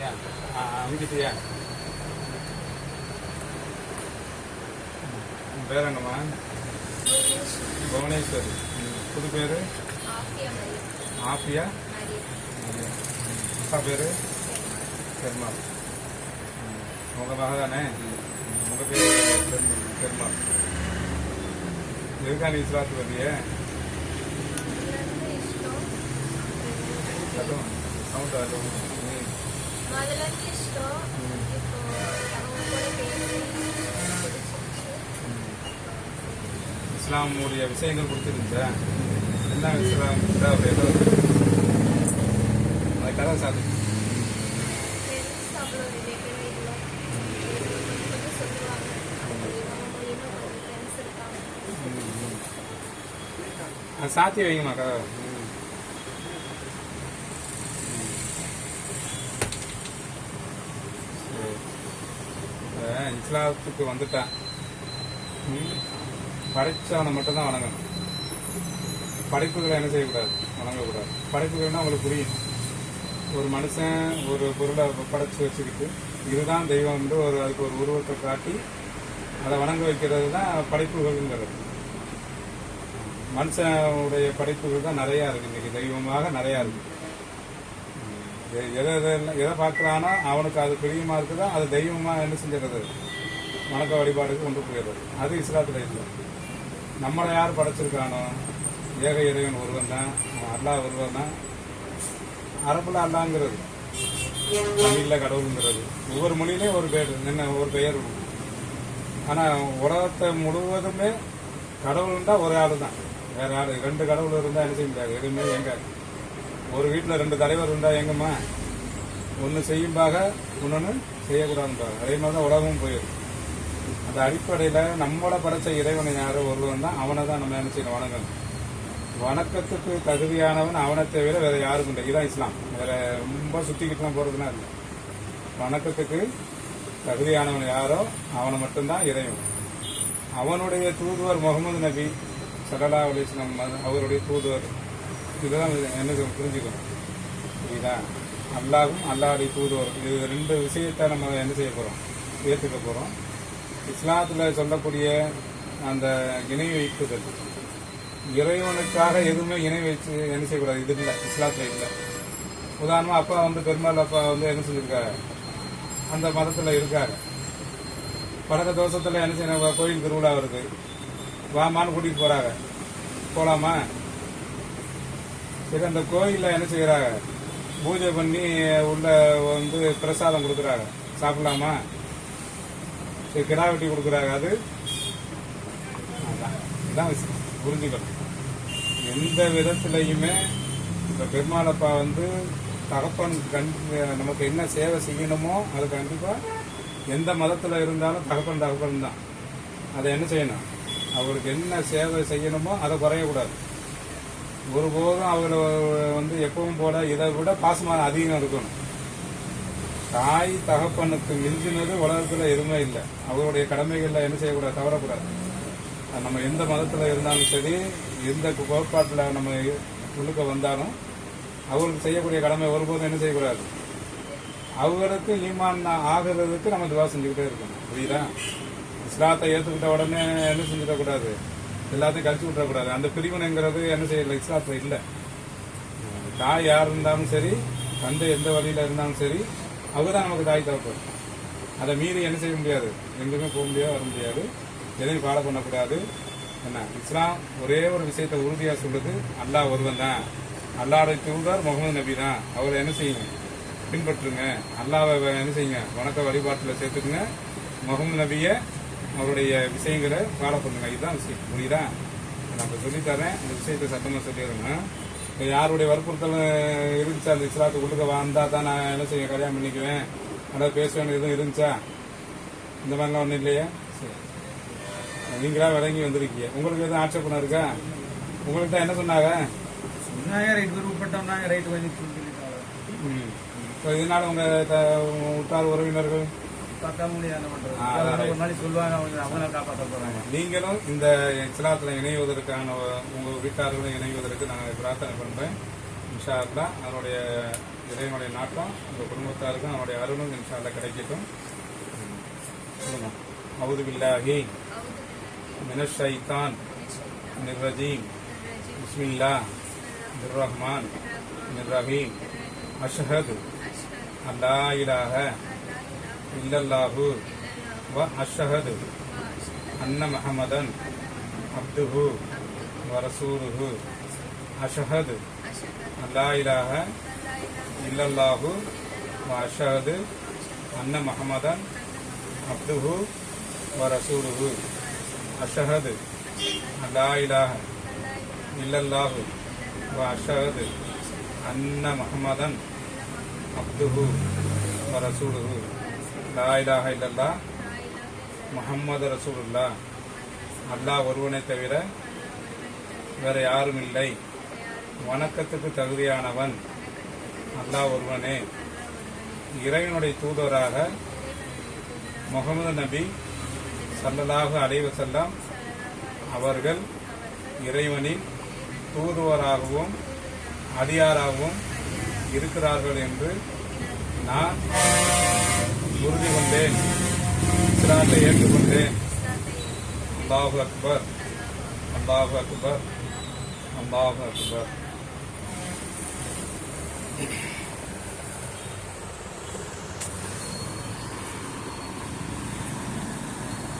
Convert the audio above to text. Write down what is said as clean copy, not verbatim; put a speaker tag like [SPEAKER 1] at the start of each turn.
[SPEAKER 1] அங்கிட்டியா பேர் என்னம்மா? புவனேஸ்வரி. புது பேர் ஆஃபியா. அப்பா பேர் பெருமாள். உங்கள் மக தானே? உங்கள் பேர் பெருமாள். எதுக்கா நீ இஸ்லாத்து வந்திய? அதுவும் சவுண்ட் அதுவும் இஸ்லாமுடைய விஷயங்கள் கொடுத்துருந்துச்சா? என்ன இஸ்லாம் ஏதோ அது கதை சாதி சாத்தி வைங்கம்மா கதை. இஸ்லாத்துக்கு வந்துட்டான். படைச்சவனை மட்டும்தான் வணங்கணும். படைப்புகளை என்ன செய்யக்கூடாது? வணங்கக்கூடாது. படைப்புகள்னா அவங்களுக்கு புரியும். ஒரு மனுஷன் ஒரு பொருளை படைச்சு வச்சுக்கிட்டு இதுதான் தெய்வம் வந்து அதுக்கு ஒரு உருவத்தை காட்டி அதை வணங்க வைக்கிறது தான் படைப்புகள்ங்கிறது. மனுஷனுடைய படைப்புகள் தான் நிறையா இருக்கு. இன்னைக்கு தெய்வமாக நிறையா இருக்கு. எதை பார்க்குறானோ அவனுக்கு அது பிரியமா இருக்குதோ அது தெய்வமாக என்ன செஞ்சிடறது? வணக்க வழிபாடுக்கு கொண்டு போயிடுறது. அது இஸ்லாத்துல இல்லை. நம்மளை யார் படைச்சிருக்கானோ ஏக இறைவன் ஒருவன் தான், அல்லாஹ் ஒருவன் தான். அரபுல அல்லாங்கிறது, தமிழ்ல கடவுளுங்கிறது. ஒவ்வொரு மொழியிலையும் ஒரு பேர் என்ன ஒரு பெயர் இருக்கும். ஆனால் உலகத்தை முழுவதுமே கடவுள்ன்றா ஒரு ஆள் தான். வேற ஆள் ரெண்டு கடவுள் இருந்தால் என்ன செய்ய முடியாது. எதுவுமே எங்க ஒரு வீட்டில் ரெண்டு தலைவர் இருந்தால் எங்கம்மா ஒன்று செய்யும்பாக இன்னொன்று செய்யக்கூடாதுன்றாங்க. அதே மாதிரி தான் உலகமும் போயிடும். அந்த அடிப்படையில் நம்மளை படைச்ச இறைவனை யாரோ ஒருவன் தான், அவனை தான் நம்ம என்ன செய்யணும்? வணங்கணும். வணக்கத்துக்கு தகுதியானவன் அவனை தவிர வேற யாருக்கும் இல்லை. இதுதான் இஸ்லாம். வேற ரொம்ப சுத்திக்கிட்டுலாம் போறதுனா இல்லை. வணக்கத்துக்கு தகுதியானவன் யாரோ அவனை மட்டும்தான் இறைவன். அவனுடைய தூதுவர் முகமது நபி ஸல்லல்லாஹு அலைஹி வஸல்லம் அவருடைய தூதுவர். இதுதான் என்ன புரிஞ்சுக்கணும். புரியுதா? அல்லாஹும் அல்லாஹுடைய தூதுவர். இது ரெண்டு விஷயத்தை நம்ம என்ன செய்ய போறோம்? ஏற்றுக்க போறோம். இஸ்லாத்தில் சொல்லக்கூடிய அந்த இணை வைப்புதல், இறைவனுக்காக எதுவுமே இணை வச்சு என்ன செய்யக்கூடாது. இது இல்லை, இஸ்லாத்துல இல்லை. உதாரணமா அப்பா வந்து பெருமாள் அப்பா வந்து என்ன செஞ்சிருக்காரு? அந்த மதத்துல இருக்காரு. பழக்க தோஷத்துல என்ன செய்யணும்? கோயில் திருவிழா வருது, வாமான்னு கூட்டிட்டு போறாங்க. போலாமா? சரி, அந்த கோயிலில் என்ன செய்யறாங்க? பூஜை பண்ணி உள்ள வந்து பிரசாதம் கொடுக்குறாங்க. சாப்பிடலாமா? சரி, கிடா வெட்டி கொடுக்குறாங்க. அது இதான் புரிஞ்சுக்கணும். எந்த விதத்திலையுமே இந்த பெருமாளப்பா வந்து தகப்பன் நமக்கு என்ன சேவை செய்யணுமோ அது கண்டிப்பா எந்த மதத்துல இருந்தாலும் தகப்பன் தான். அதை என்ன செய்யணும்? அவருக்கு என்ன சேவை செய்யணுமோ அதை குறையக்கூடாது. ஒருபோதும் அவங்கள வந்து எப்பவும் போல இதை விட பாசமான அதிகம் இருக்கணும். தாய் தகப்பனுக்கு மிஞ்சினது உலகத்துல எதுவுமே இல்லை. அவருடைய கடமைகள்ல என்ன செய்யக்கூடாது? தவறக்கூடாது. நம்ம எந்த மதத்துல இருந்தாலும் சரி, எந்த கோட்பாட்டுல நம்ம உள்ளுக்க வந்தாலும் அவருக்கு செய்யக்கூடிய கடமை ஒருபோதும் என்ன செய்யக்கூடாது? அவருக்கு ஈமான் ஆகிறதுக்கு நம்ம துவா செஞ்சுக்கிட்டே இருக்கணும். புரியுதா? இஸ்லாத்தை ஏற்றுக்கிட்ட உடனே என்ன செஞ்சிடக்கூடாது? எல்லாத்தையும் கழிச்சு விட்டுறக்கூடாது. அந்த பிரிவினைங்கிறது என்ன செய்யல, இஸ்லாத்துல இல்லை. தாய் யார் இருந்தாலும் சரி, தந்தை எந்த வழியில இருந்தாலும் சரி, அவர்தான் நமக்கு தாய் தகப்பன். அதை மீறி என்ன செய்ய முடியாது? எங்குமே போக முடியாது, வர முடியாது. எதையும் ஃபாலோ பண்ணக்கூடாது. என்ன இஸ்லாம் ஒரே ஒரு விஷயத்தை உறுதியாக சொல்லுது, அல்லாஹ் ஒருவன் தான். அல்லாஹ்வுடைய தூதர் முகமது நபி தான். அவரை என்ன செய்யுங்க? பின்பற்றுங்க. அல்லாஹ்வை என்ன செய்யுங்க? வணக்க வழிபாட்டில் சேர்த்துக்குங்க. முகமது நபியை அவருடைய விஷயங்களை ஃபாலோ பண்ணுங்க. இதுதான் விஷயம். புரியுதா? நான் சொல்லித்தரேன். இந்த விஷயத்தை சட்டமாக சொல்லிடுறேங்க. யாருடைய வற்புறுத்தல் இருந்துச்சா? அந்த இஸ்லாத்துக்கு உள்ளுக்க வந்தா தான் நான் என்ன செய்ய கல்யாணம் பண்ணிக்குவேன், அதாவது பேச வேண்டியது எதுவும் இருந்துச்சா? இந்த மாதிரிலாம் ஒன்றும் இல்லையா? சரி, நீங்களா விளங்கி வந்திருக்கீங்க. உங்களுக்கு எதுவும் ஆட்சேபணம் இருக்கா? உங்களுக்கு தான் என்ன சொன்னாங்க? இப்போ இதனால உங்க உற்றார் உறவினர்கள் நீங்களும் இந்த இஸ்லாத்துல இணைவதற்கான உங்க வீட்டார்களும் இணைவதற்கு நான் பிரார்த்தனை பண்றேன். இன்ஷா அல்லாஹ் அதனுடைய இறைவனுடைய நாட்டம் உங்கள் குடும்பத்தாருக்கும் அவனுடைய அருளும் இன்ஷா அல்லாஹ் கிடைக்கட்டும். சொல்லுங்க. அவுது பில்லாஹி மினஷ் ஷைத்தான் நிர்ரஜீம் பிஸ்மில்லாஹ் ரஹ்மான் ரஹீம் அஷ்ஹது அல்லா இலாஹ இல்லல்லாஹு வ அஷ்ஹது அன்ன முஹம்மதன் அப்துஹு வ ரசூலுஹு அஷ்ஹது அல்லா இலாஹ இல்லல்லாஹு வ அஷ்ஹது அன்ன முஹம்மதன் அப்துஹு வ ரசூலுஹு அஷ்ஹது அல்லா இலாஹ இல்லல்லாஹு வ அஷ்ஹது அன்ன முஹம்மதன் அப்துஹு வ ரசூலுஹு லா இலாஹ இல்லல்லாஹ் முஹம்மது ரசூலுல்லாஹ். அல்லாஹ் ஒருவனை தவிர வேற யாரும் இல்லை. வணக்கத்துக்கு தகுதியானவன் அல்லாஹ் ஒருவனே. இறைவனுடைய தூதராக முகமது நபி ஸல்லல்லாஹு அலைஹி வஸல்லம் அவர்கள் இறைவனின் தூதுவராகவும் அடியாராகவும் இருக்கிறார்கள் என்று நான் உறுதி கொண்டேன், இஸ்லாத்தை ஏற்றுக்கொண்டேன். அல்லாஹு அக்பர், அல்லாஹு அக்பர், அல்லாஹு அக்பர்.